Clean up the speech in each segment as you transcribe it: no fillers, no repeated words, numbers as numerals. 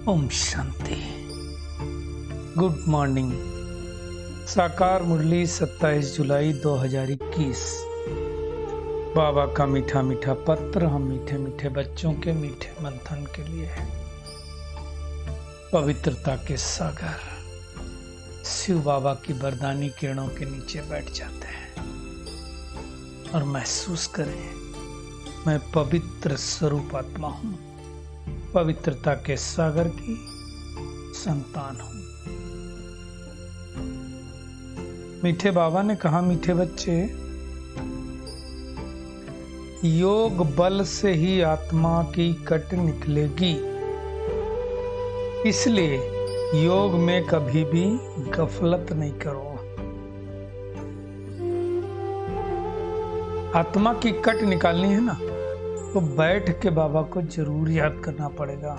Om Shanti. Good morning. साकार मुरली 27 जुलाई 2021। बाबा का मीठा मीठा पत्र हम मीठे मीठे बच्चों के मीठे मंथन के लिए है। पवित्रता के सागर शिव बाबा की वरदानी किरणों के नीचे बैठ जाते हैं और महसूस करें, मैं पवित्र स्वरूप आत्मा हूँ, पवित्रता के सागर की संतान हूं। मीठे बाबा ने कहा, मीठे बच्चे, योग बल से ही आत्मा की कट निकलेगी, इसलिए योग में कभी भी गफलत नहीं करो। आत्मा की कट निकालनी है ना, तो बैठ के बाबा को जरूर याद करना पड़ेगा।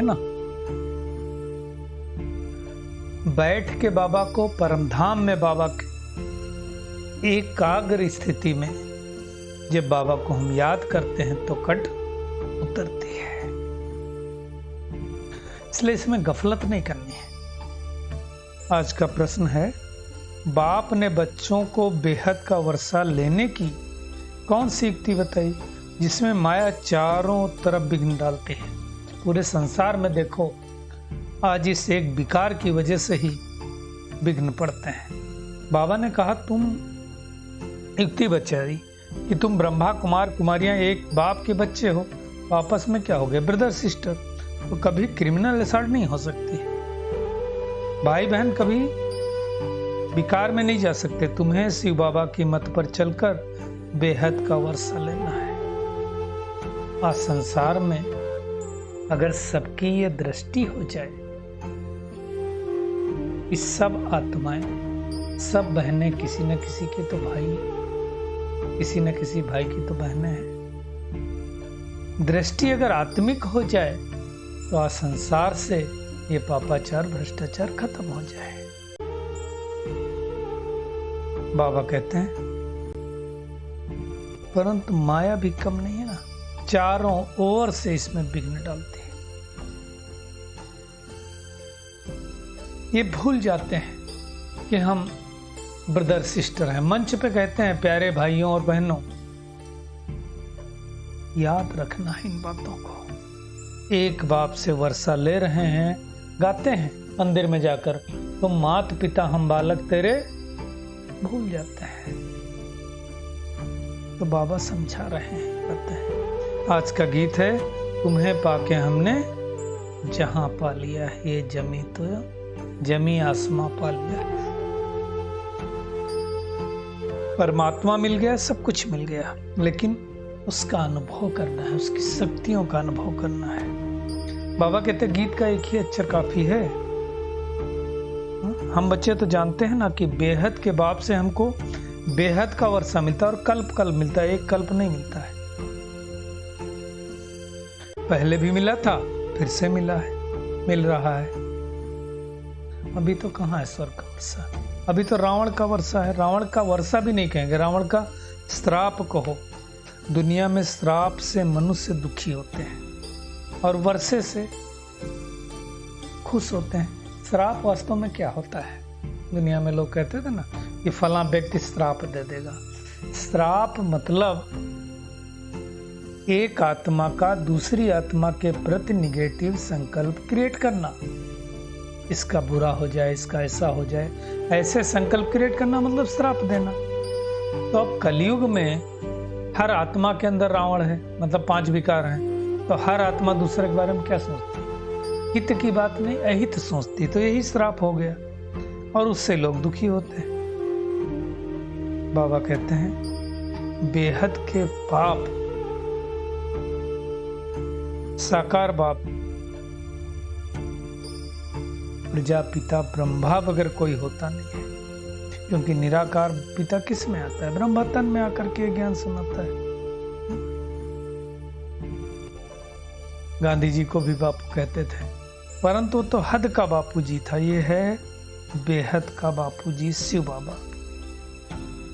ना, बैठ के बाबा को परमधाम में बाबा के एकाग्र स्थिति में जब बाबा को हम याद करते हैं तो कट उतरती है। इसलिए इसमें गफलत नहीं करनी है। आज का प्रश्न है, बाप ने बच्चों को बेहद का वर्षा लेने की कौन सी युक्ति बताई जिसमें माया चारों तरफ विघ्न डालती है। पूरे संसार में देखो, आज इस एक विकार की वजह से ही विघ्न पड़ते हैं। बाबा ने कहा, तुम युक्ति बचाई कि तुम ब्रह्मा कुमार कुमारियां एक बाप के बच्चे हो, आपस में क्या हो गए, ब्रदर सिस्टर, तो कभी क्रिमिनल असॉल्ट नहीं हो सकती। भाई बहन कभी विकार में नहीं जा सकते। तुम्हें शिव बाबा की मत पर चलकर बेहद का वर्षा लेना है। आज संसार में अगर सबकी ये दृष्टि हो जाए, इस सब आत्माएं, सब बहनें, किसी न किसी के तो भाई, किसी न किसी भाई की तो बहनें हैं। दृष्टि अगर आत्मिक हो जाए तो आज संसार से ये पापाचार भ्रष्टाचार खत्म हो जाए। बाबा कहते हैं, परंतु माया भी कम नहीं है ना, चारों ओर से इसमें विघ्न डालती है। ये भूल जाते हैं कि हम ब्रदर सिस्टर हैं। मंच पे कहते हैं, प्यारे भाइयों और बहनों, याद रखना है इन बातों को। एक बाप से वर्षा ले रहे हैं, गाते हैं मंदिर में जाकर, तो मात पिता हम बालक तेरे, भूल जाते हैं। तो बाबा समझा रहे हैं, कहते हैं, आज का गीत है, तुम्हें पाके हमने जहां पा लिया, ये जमी तो जमी आसमां पा लिया। परमात्मा मिल गया, सब कुछ मिल गया, लेकिन उसका अनुभव करना है, उसकी शक्तियों का अनुभव करना है। बाबा कहते, गीत का एक ही अक्षर काफी है। हम बच्चे तो जानते हैं ना कि बेहद के बाप से हमको बेहद का वर्षा मिलता है और कल्प कल्प मिलता है, एक कल्प नहीं मिलता है। पहले भी मिला था, फिर से मिला है, मिल रहा है। अभी तो कहाँ है स्वर्ग का वर्षा, अभी तो रावण का वर्षा है। रावण का वर्षा भी नहीं कहेंगे, रावण का श्राप कहो। दुनिया में श्राप से मनुष्य दुखी होते हैं और वर्षे से खुश होते हैं। श्राप वास्तव में क्या होता है? दुनिया में लोग कहते थे ना कि फला व्यक्ति श्राप दे देगा। श्राप मतलब एक आत्मा का दूसरी आत्मा के प्रति निगेटिव संकल्प क्रिएट करना। इसका बुरा हो जाए, इसका ऐसा हो जाए, ऐसे संकल्प क्रिएट करना मतलब श्राप देना। तो अब कलयुग में हर आत्मा के अंदर रावण है, मतलब 5 विकार हैं। तो हर आत्मा दूसरे के बारे में क्या सोचती है? हित की बात नहीं, अहित सोचती, तो यही श्राप हो गया और उससे लोग दुखी होते हैं। बाबा कहते हैं, बेहद के बाप, साकार बाप, प्रजापिता ब्रह्मा बगैर कोई होता नहीं है, क्योंकि निराकार पिता किस में आता है? ब्रह्मा तन में आकर के ज्ञान सुनाता है। गांधी जी को भी बापू कहते थे, परंतु तो हद का बापूजी था। ये है बेहद का बापूजी शिव बाबा।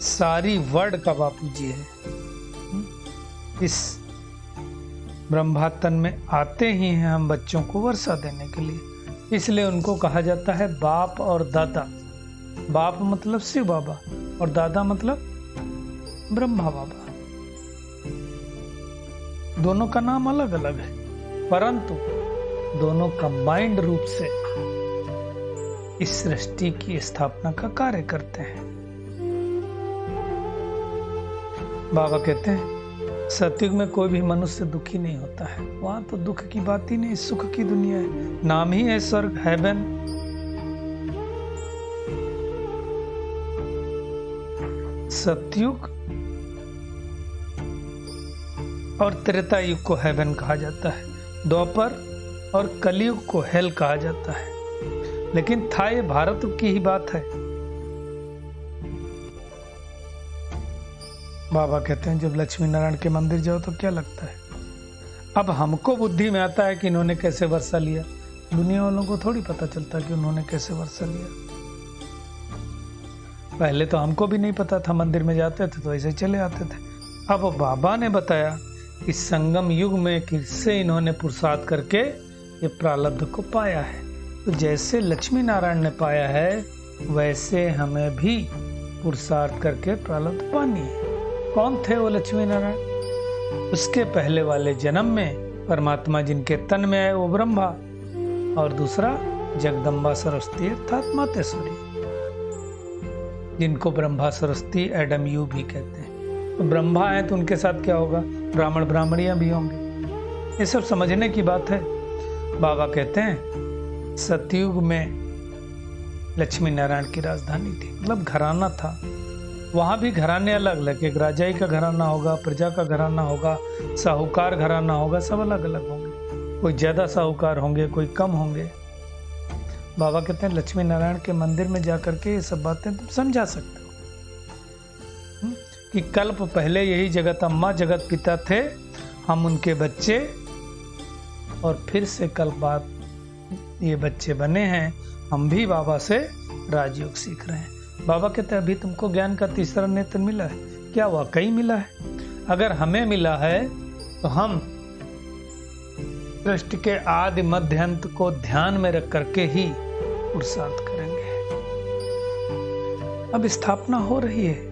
सारी वर्ल्ड का बापू जी है। इस ब्रह्मातन में आते ही हैं हम बच्चों को वर्षा देने के लिए, इसलिए उनको कहा जाता है बाप और दादा। बाप मतलब शिव बाबा और दादा मतलब ब्रह्मा बाबा। दोनों का नाम अलग अलग है, परंतु दोनों कंबाइंड रूप से इस सृष्टि की स्थापना का कार्य करते हैं। बाबा कहते हैं सतयुग में कोई भी मनुष्य दुखी नहीं होता है। वहां तो दुख की बात ही नहीं, सुख की दुनिया है। नाम ही है स्वर्ग, हेवन। सतयुग और त्रेता युग को हेवन कहा जाता है, द्वापर और कलयुग को हेल कहा जाता है। लेकिन था ये भारत की ही बात है। बाबा कहते हैं जब लक्ष्मी नारायण के मंदिर जाओ तो क्या लगता है। अब हमको बुद्धि में आता है कि इन्होंने कैसे वर्षा लिया, दुनिया वालों को थोड़ी पता चलता कि उन्होंने कैसे वर्षा लिया। पहले तो हमको भी नहीं पता था, मंदिर में जाते थे तो ऐसे चले आते थे। अब बाबा ने बताया कि संगम युग में किससे इन्होंने पुरुषार्थ करके ये प्रारब्ध को पाया है। तो जैसे लक्ष्मी नारायण ने पाया है वैसे हमें भी पुरुषार्थ करके प्रारब्ध पानी है। कौन थे वो लक्ष्मी नारायण? उसके पहले वाले जन्म में परमात्मा जिनके तन में आए वो ब्रह्मा, और दूसरा जगदम्बा सरस्वती अर्थात मातेश्वरी, जिनको ब्रह्मा सरस्वती एडम यू भी कहते हैं। तो ब्रह्मा है तो उनके साथ क्या होगा, ब्राह्मण ब्राह्मणियां भी होंगे। ये सब समझने की बात है। बाबा कहते हैं सतयुग में लक्ष्मी नारायण की राजधानी थी, मतलब घराना था। वहां भी घराने अलग अलग, एक राजाई का घराना होगा, प्रजा का घराना होगा, साहूकार घराना होगा, सब अलग अलग होंगे। कोई ज्यादा साहूकार होंगे, कोई कम होंगे। बाबा कहते हैं लक्ष्मी नारायण के मंदिर में जाकर के ये सब बातें तुम समझा सकते हो कि कल्प पहले यही जगत अम्मा जगत पिता थे, हम उनके बच्चे, और फिर से कल्प बाद ये बच्चे बने हैं। हम भी बाबा से राजयोग सीख रहे हैं। बाबा कहते हैं अभी तुमको ज्ञान का तीसरा नेत्र मिला है। क्या वाकई मिला है? अगर हमें मिला है तो हम सृष्टि के आदि मध्य अंत को ध्यान में रख करके ही पुरुषार्थ करेंगे। अब स्थापना हो रही है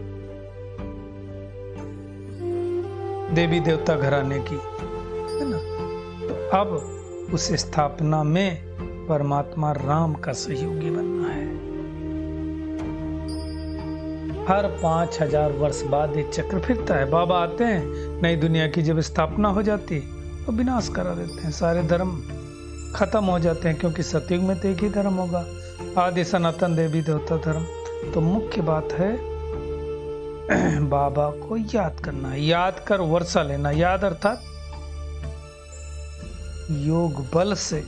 देवी देवता घराने की, है ना। तो अब उस स्थापना में परमात्मा राम का सहयोगी बनना है। हर 5000 वर्ष बाद ये चक्र फिरता है। बाबा आते हैं, नई दुनिया की जब स्थापना हो जाती है तो विनाश करा देते हैं, सारे धर्म खत्म हो जाते हैं, क्योंकि सतयुग में तो एक ही धर्म होगा, आदि सनातन देवी देवता धर्म। तो मुख्य बात है बाबा को याद करना, याद कर वर्षा लेना। याद अर्थात योग बल से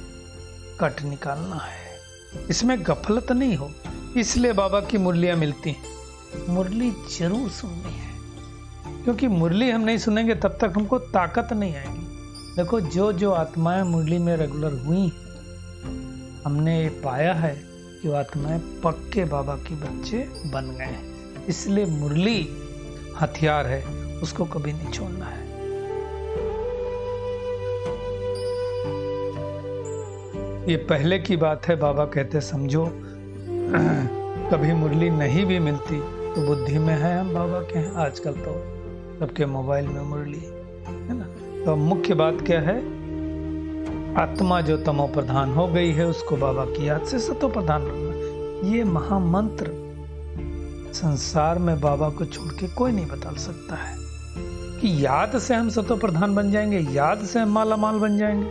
कट निकालना है, इसमें गफलत नहीं हो। इसलिए बाबा की मुरलियां मिलती हैं। मुरली जरूर सुननी है, क्योंकि मुरली हम नहीं सुनेंगे तब तक हमको ताकत नहीं आएगी। देखो जो जो आत्माएं मुरली में रेगुलर हुई, हमने ये पाया है कि वो आत्माएं पक्के बाबा के बच्चे बन गए हैं। इसलिए मुरली हथियार है, उसको कभी नहीं छोड़ना है। ये पहले की बात है। बाबा कहते समझो कभी मुरली नहीं भी मिलती तो बुद्धि में है हम बाबा के हैं। आजकल तो सबके मोबाइल में मुरली है ना। तो मुख्य बात क्या है, आत्मा जो तमो प्रधान हो गई है उसको बाबा की याद से सतो प्रधान बनना। ये महामंत्र संसार में बाबा को छोड़ के कोई नहीं बता सकता है कि याद से हम सतो प्रधान बन जाएंगे, याद से हम माला माल बन जाएंगे,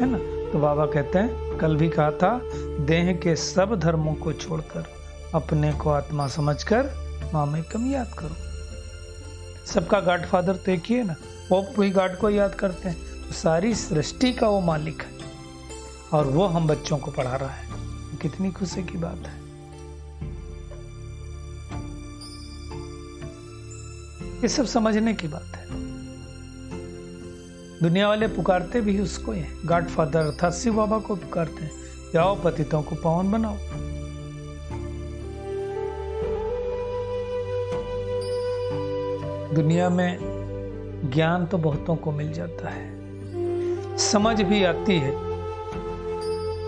है ना। तो बाबा कहते हैं, कल भी कहा था, देह के सब धर्मों को छोड़कर अपने को आत्मा समझकर मामेकम याद करो। सबका गॉड फादर तो एक ही है ना, वो वही गॉड को याद करते हैं। सारी सृष्टि का वो मालिक है और वो हम बच्चों को पढ़ा रहा है। कितनी खुशी की बात है। ये सब समझने की बात है। दुनिया वाले पुकारते भी उसको ही, गॉड फादर अर्थात शिव बाबा को पुकारते हैं, जाओ पतितों को पावन बनाओ। दुनिया में ज्ञान तो बहुतों को मिल जाता है, समझ भी आती है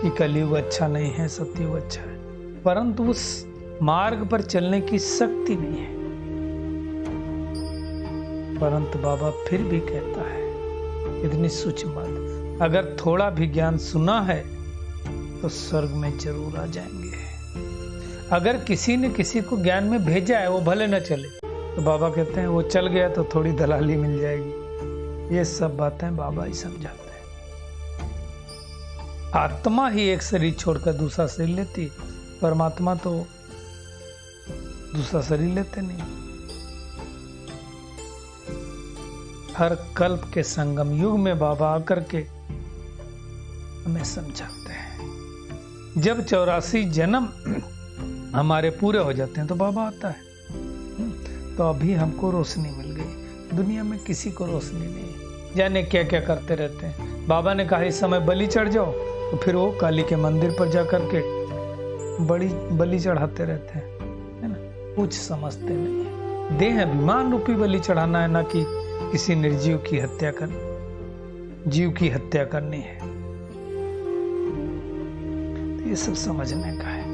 कि कलयुग अच्छा नहीं है, सतयुग अच्छा है, परंतु उस मार्ग पर चलने की शक्ति नहीं है। परंतु बाबा फिर भी कहता है, इतनी सूक्ष्म बात, अगर थोड़ा भी ज्ञान सुना है तो स्वर्ग में जरूर आ जाएंगे। अगर किसी ने किसी को ज्ञान में भेजा है, वो भले न चले, तो बाबा कहते हैं वो चल गया तो थोड़ी दलाली मिल जाएगी। ये सब बातें बाबा ही समझाते हैं। आत्मा ही एक शरीर छोड़कर दूसरा शरीर लेती, परमात्मा तो दूसरा शरीर लेते नहीं। हर कल्प के संगम युग में बाबा आकर के हमें समझाते हैं। जब 84 जन्म हमारे पूरे हो जाते हैं तो बाबा आता है। तो अभी हमको रोशनी मिल गई, दुनिया में किसी को रोशनी नहीं, जाने क्या क्या करते रहते हैं। बाबा ने कहा इस समय बलि चढ़ जाओ, तो फिर वो काली के मंदिर पर जाकर के बड़ी बलि चढ़ाते रहते हैं, है ना, कुछ समझते नहीं है। देह अभिमान रूपी बलि चढ़ाना है, ना कि किसी निर्जीव की हत्या करनी, जीव की हत्या करनी है। तो ये सब समझने का है।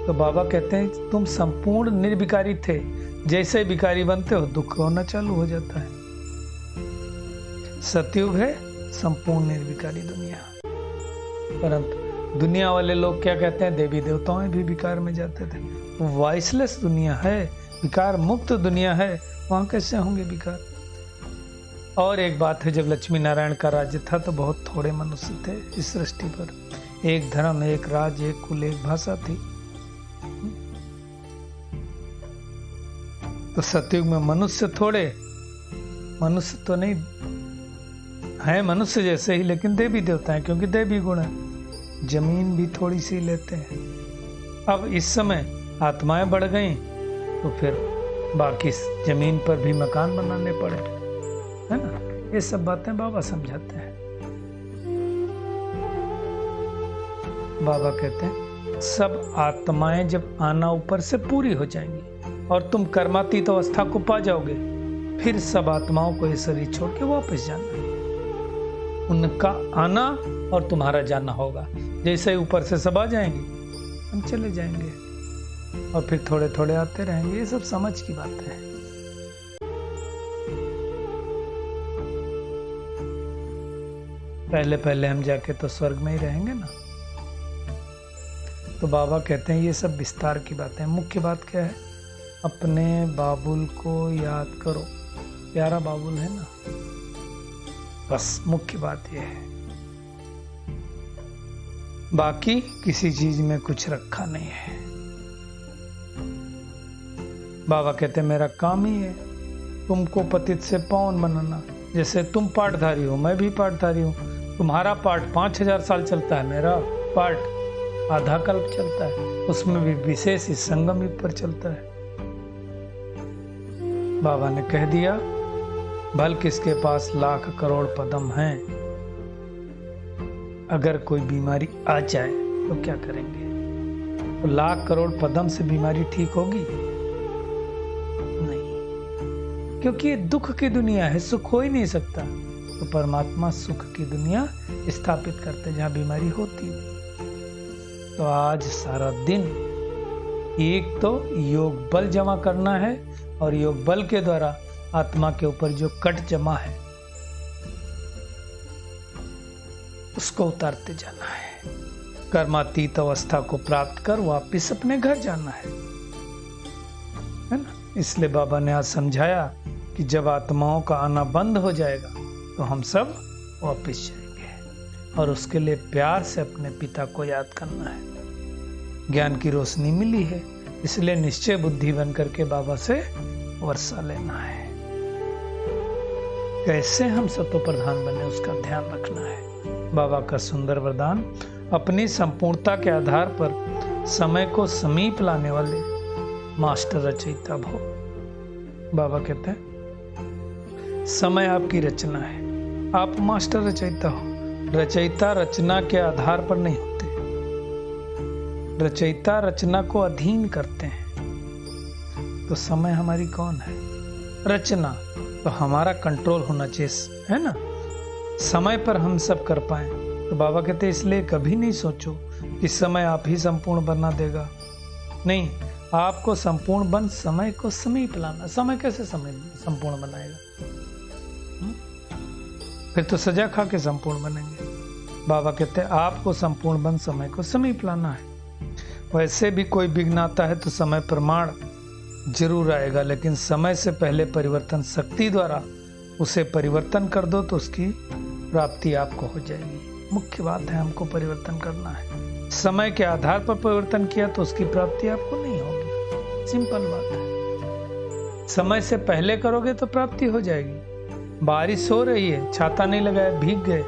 तो बाबा कहते हैं तुम संपूर्ण निर्विकारी थे, जैसे विकारी बनते हो दुख होना चालू हो जाता है। सतयुग है संपूर्ण निर्विकारी दुनिया, परंतु दुनिया वाले लोग क्या कहते हैं, देवी देवताओं में भी विकार में जाते थे। वॉइसलेस दुनिया है, विकार मुक्त दुनिया है, वहां कैसे होंगे विकार। और एक बात है, जब लक्ष्मी नारायण का राज्य था तो बहुत थोड़े मनुष्य थे इस सृष्टि पर। एक धर्म, एक राज, एक कुल, एक भाषा थी। तो सतयुग में मनुष्य थोड़े, मनुष्य तो नहीं है, मनुष्य जैसे ही, लेकिन देवी देवता है, क्योंकि देवी गुण है। जमीन भी थोड़ी सी लेते हैं। अब इस समय आत्माएं बढ़ गई तो फिर बाकी जमीन पर भी मकान बनाने पड़े, है ना। ये सब बातें बाबा समझाते हैं। बाबा कहते हैं सब आत्माएं जब आना ऊपर से पूरी हो जाएंगी और तुम कर्मातीत अवस्था को पा जाओगे, फिर सब आत्माओं को ये शरीर छोड़ के वापस जाना है। उनका आना और तुम्हारा जाना होगा। जैसे ही ऊपर से सब आ जाएंगे हम चले जाएंगे और फिर थोड़े थोड़े आते रहेंगे। ये सब समझ की बात है। पहले पहले हम जाके तो स्वर्ग में ही रहेंगे ना। तो बाबा कहते हैं ये सब विस्तार की बातें। मुख्य बात क्या है, अपने बाबुल को याद करो। प्यारा बाबुल है ना, बस मुख्य बात यह है। बाकी किसी चीज में कुछ रखा नहीं है। बाबा कहते हैं मेरा काम ही है तुमको पतित से पावन बनाना। जैसे तुम पाठधारी हो, मैं भी पाठधारी हूँ। तुम्हारा पाठ 5000 साल चलता है, मेरा पाठ आधा कल्प चलता है, उसमें भी विशेष इस संगम युग पर चलता है। बाबा ने कह दिया भल किसके पास लाख करोड़ पदम हैं, अगर कोई बीमारी आ जाए तो क्या करेंगे। तो लाख करोड़ पदम से बीमारी ठीक होगी नहीं, क्योंकि ये दुख की दुनिया है, सुख हो ही नहीं सकता। तो परमात्मा सुख की दुनिया स्थापित करते जहां बीमारी होती है। तो आज सारा दिन एक तो योग बल जमा करना है और योग बल के द्वारा आत्मा के ऊपर जो कट जमा है उसको उतारते जाना है। कर्मातीत अवस्था को प्राप्त कर वापिस अपने घर जाना है ना। इसलिए बाबा ने आज समझाया कि जब आत्माओं का आना बंद हो जाएगा तो हम सब वापिस जाएंगे और उसके लिए प्यार से अपने पिता को याद करना है। ज्ञान की रोशनी मिली है, इसलिए निश्चय बुद्धि बन करके बाबा से वर्षा लेना है। कैसे हम सतो प्रधान बने उसका ध्यान रखना है। बाबा का सुंदर वरदान, अपनी संपूर्णता के आधार पर समय को समीप लाने वाले मास्टर रचयिता भव। बाबा कहते हैं समय आपकी रचना है, आप मास्टर रचयिता हो। रचयिता रचना के आधार पर नहीं होते, रचयिता रचना को अधीन करते हैं। तो समय हमारी कौन है? रचना। तो हमारा कंट्रोल होना चाहिए, है ना, समय पर हम सब कर पाए। तो बाबा कहते इसलिए कभी नहीं सोचो कि समय आप ही संपूर्ण बना देगा। नहीं, आपको संपूर्ण बन समय को समीप लाना। समय कैसे समय संपूर्ण बनाएगा? फिर तो सजा खा के संपूर्ण बनेंगे। बाबा कहते हैं आपको संपूर्ण बन समय को समीप लाना है। वैसे भी कोई विघ्न आता है तो समय प्रमाण जरूर आएगा, लेकिन समय से पहले परिवर्तन शक्ति द्वारा उसे परिवर्तन कर दो तो उसकी प्राप्ति आपको हो जाएगी। मुख्य बात है हमको परिवर्तन करना है। समय के आधार पर परिवर्तन किया तो उसकी प्राप्ति आपको नहीं होगी। सिंपल बात है। समय से पहले करोगे तो प्राप्ति हो जाएगी। बारिश हो रही है, छाता नहीं लगाया, भीग गए,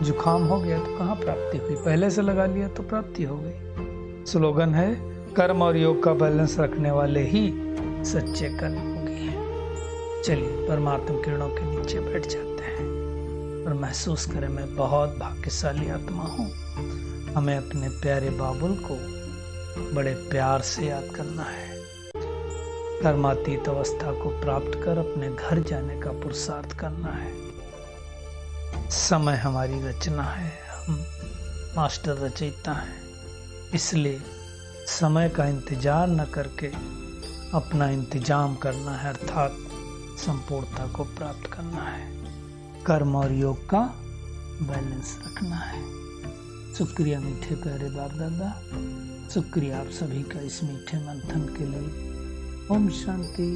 जुकाम हो गया तो कहाँ प्राप्ति हुई? पहले से लगा लिया तो प्राप्ति हो गई। स्लोगन है कर्म और योग का बैलेंस रखने वाले ही सच्चे कर्मयोगी हैं। चलिए परमात्मा किरणों के नीचे बैठ जाते हैं और महसूस करें मैं बहुत भाग्यशाली आत्मा हूँ। हमें अपने प्यारे बाबुल को बड़े प्यार से याद करना है। कर्मातीत अवस्था को प्राप्त कर अपने घर जाने का पुरुषार्थ करना है। समय हमारी रचना है, हम मास्टर रचयिता हैं, इसलिए समय का इंतजार न करके अपना इंतजाम करना है, अर्थात संपूर्णता को प्राप्त करना है। कर्म और योग का बैलेंस रखना है। शुक्रिया मीठे प्यारे बाप दादा, शुक्रिया आप सभी का इस मीठे मंथन के लिए। ओम शांति।